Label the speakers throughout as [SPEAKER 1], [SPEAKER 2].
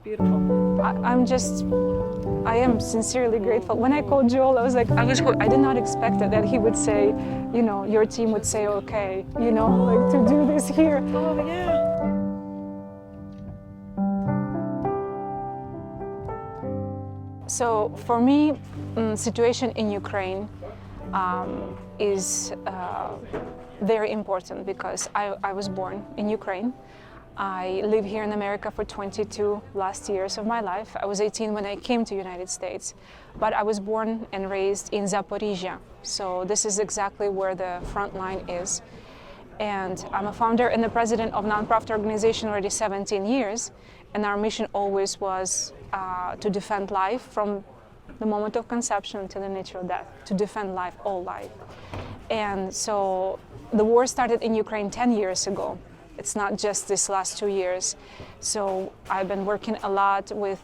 [SPEAKER 1] Beautiful.
[SPEAKER 2] I am sincerely grateful. When I called Joel, I did not expect that he would say, you know, your team would say, okay, you know, like to do this here.
[SPEAKER 1] Oh, yeah.
[SPEAKER 2] So for me, situation in Ukraine is very important because I was born in Ukraine. I live here in America for 22 last years of my life. I was 18 when I came to United States, but I was born and raised in Zaporizhia. So this is exactly where the front line is. And I'm a founder and the president of a nonprofit organization already 17 years. And our mission always was to defend life from the moment of conception to the natural death, to defend life, all life. And so the war started in Ukraine 10 years ago. It's not just this last 2 years. So I've been working a lot with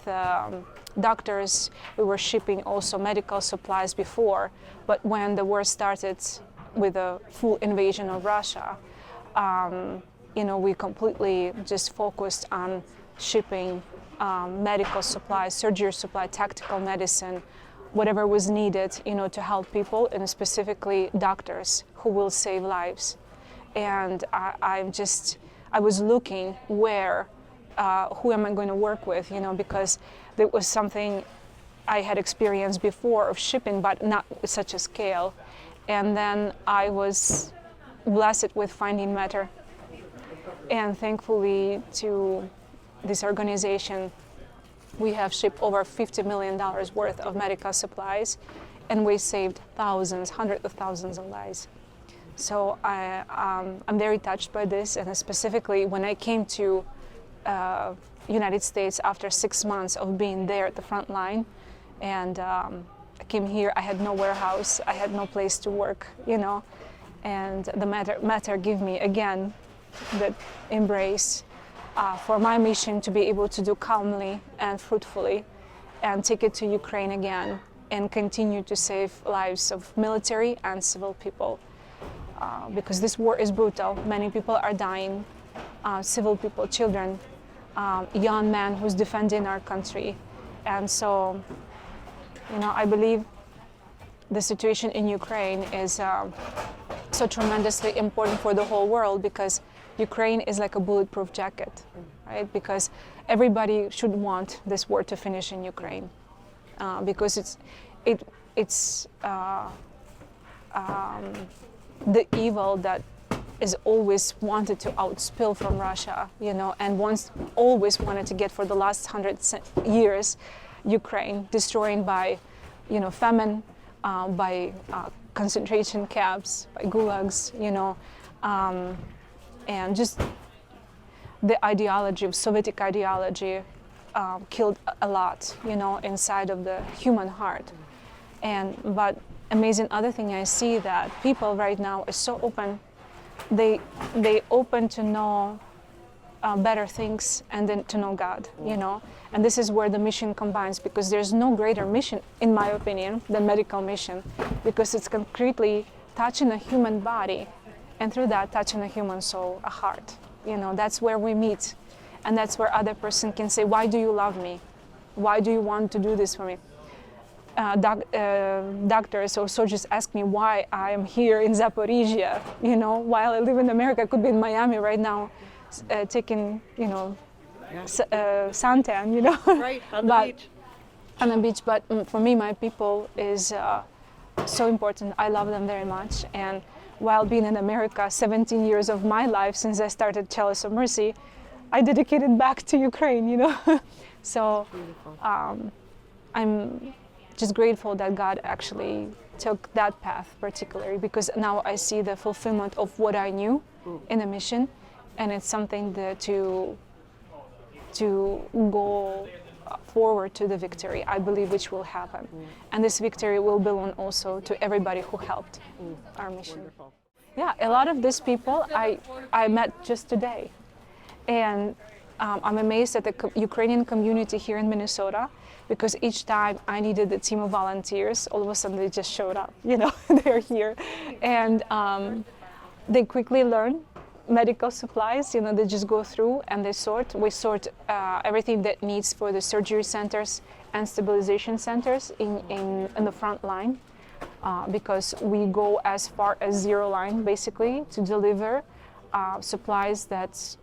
[SPEAKER 2] doctors. We were shipping also medical supplies before. But when the war started with a full invasion of Russia, you know, we completely just focused on shipping medical supplies, surgery supply, tactical medicine, whatever was needed, you know, to help people, and specifically doctors who will save lives. And I was looking where, who am I going to work with, you know, because there was something I had experienced before of shipping, but not with such a scale. And then I was blessed with finding Matter. And thankfully to this organization, we have shipped over $50 million worth of medical supplies, and we saved thousands, hundreds of thousands of lives. So I'm very touched by this, and specifically when I came to United States after 6 months of being there at the front line, and I came here, I had no warehouse, I had no place to work, you know, and the Matter gave me again that embrace for my mission to be able to do calmly and fruitfully and take it to Ukraine again and continue to save lives of military and civil people. Because this war is brutal. Many people are dying, civil people, children, young men who's defending our country. And so, you know, I believe the situation in Ukraine is so tremendously important for the whole world, because Ukraine is like a bulletproof jacket, right? Because everybody should want this war to finish in Ukraine, because it's the evil that is always wanted to outspill from Russia, you know, and always wanted to get for the last 100 years, Ukraine, destroying by, you know, famine, by concentration camps, by gulags, you know, and just the ideology of Soviet ideology killed a lot, you know, inside of the human heart. But amazing other thing I see that people right now is so open. They open to know better things and then to know God, you know. And this is where the mission combines, because there's no greater mission, in my opinion, than medical mission, because it's concretely touching a human body, and through that touching a human soul, a heart. You know, that's where we meet, and that's where other person can say, why do you love me? Why do you want to do this for me? Doctors or soldiers ask me why I am here in Zaporizhia, you know, while I live in America. I could be in Miami right now, taking, you know, suntan, you know.
[SPEAKER 1] Right, on the beach.
[SPEAKER 2] On the beach, but for me, my people is so important. I love them very much. And while being in America, 17 years of my life since I started Chalice of Mercy, I dedicated back to Ukraine, you know. So I'm just grateful that God actually took that path particularly, because now I see the fulfillment of what I knew in the mission, and it's something that to go forward to the victory, I believe, which will happen. And this victory will belong also to everybody who helped our mission.
[SPEAKER 1] Wonderful.
[SPEAKER 2] Yeah, a lot of these people I met just today. And I'm amazed at the Ukrainian community here in Minnesota, because each time I needed a team of volunteers, all of a sudden they just showed up, you know, they're here. And they quickly learn medical supplies, they just go through and they sort. We sort everything that needs for the surgery centers and stabilization centers in the front line, because we go as far as zero line basically to deliver supplies that's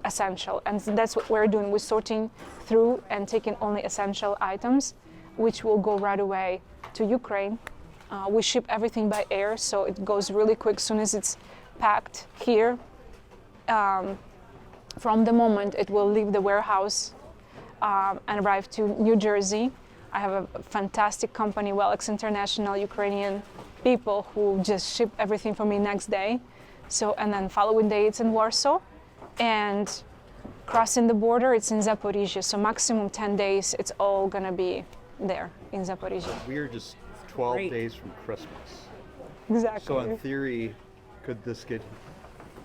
[SPEAKER 2] essential. And that's what we're doing. We're sorting through and taking only essential items, which will go right away to Ukraine. We ship everything by air, so it goes really quick. As soon as it's packed here, from the moment it will leave the warehouse and arrive to New Jersey. I have a fantastic company, Welex International, Ukrainian people who just ship everything for me next day. So, and then following day it's in Warsaw, and crossing the border it's in Zaporizhia. So maximum 10 days it's all gonna be there in Zaporizhia.
[SPEAKER 3] We are just 12 days from Christmas.
[SPEAKER 2] Exactly.
[SPEAKER 3] So in theory, could this get,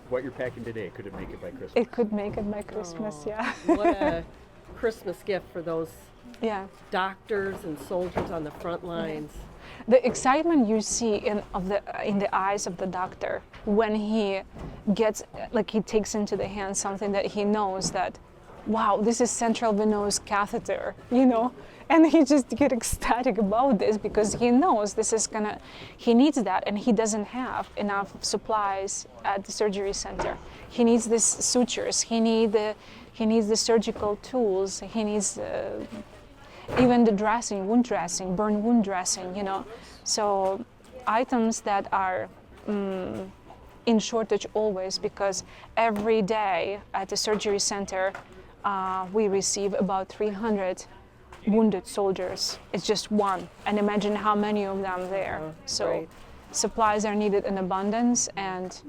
[SPEAKER 3] what you're packing today, could it make it by Christmas?
[SPEAKER 2] It could make it by Christmas, yeah.
[SPEAKER 1] What a Christmas gift for those
[SPEAKER 2] Yeah.
[SPEAKER 1] doctors and soldiers on the front lines.
[SPEAKER 2] The excitement you see in the eyes of the doctor when he gets, like he takes into the hand something that he knows that, wow, this is central venous catheter, and he just get ecstatic about this because he knows this is he needs that, and he doesn't have enough supplies at the surgery center. He needs these sutures, he needs the surgical tools, he needs even the dressing, wound dressing, burn wound dressing, So items that are in shortage always, because every day at the surgery center we receive about 300 wounded soldiers. It's just one, and imagine how many of them there. So
[SPEAKER 1] right.
[SPEAKER 2] Supplies are needed in abundance, and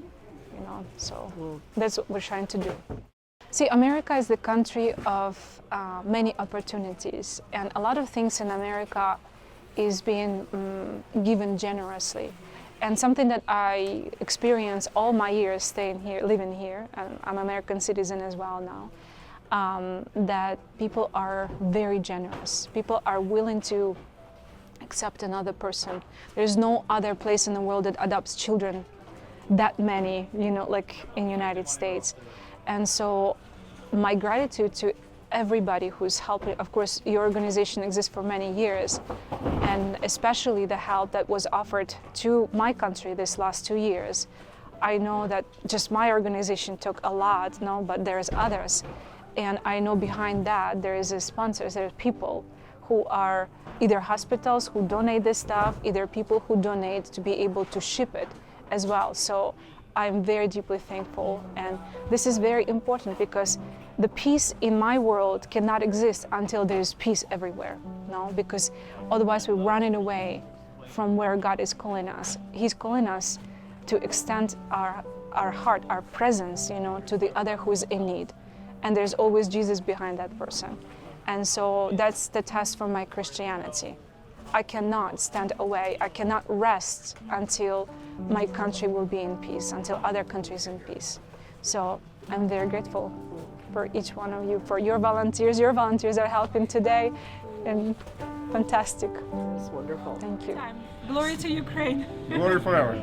[SPEAKER 2] so that's what we're trying to do. See, America is the country of many opportunities, and a lot of things in America is being given generously. And something that I experienced all my years staying here, living here, and I'm an American citizen as well now, that people are very generous. People are willing to accept another person. There's no other place in the world that adopts children that many, like in United States. And so my gratitude to everybody who's helping. Of course, your organization exists for many years, and especially the help that was offered to my country this last 2 years. I know that just my organization took a lot, but there's others. And I know behind that there is sponsors, there are people who are either hospitals who donate this stuff, either people who donate to be able to ship it as well. So I'm very deeply thankful, and this is very important because the peace in my world cannot exist until there's peace everywhere, because otherwise we're running away from where God is calling us. He's calling us to extend our heart, our presence, to the other who is in need. And there's always Jesus behind that person. And so that's the test for my Christianity. I cannot stand away. I cannot rest until my country will be in peace, until other countries in peace. So I'm very grateful for each one of you, for your volunteers. Your volunteers are helping today, and fantastic.
[SPEAKER 1] It's wonderful.
[SPEAKER 2] Thank you.
[SPEAKER 4] Glory to Ukraine.
[SPEAKER 3] Glory forever.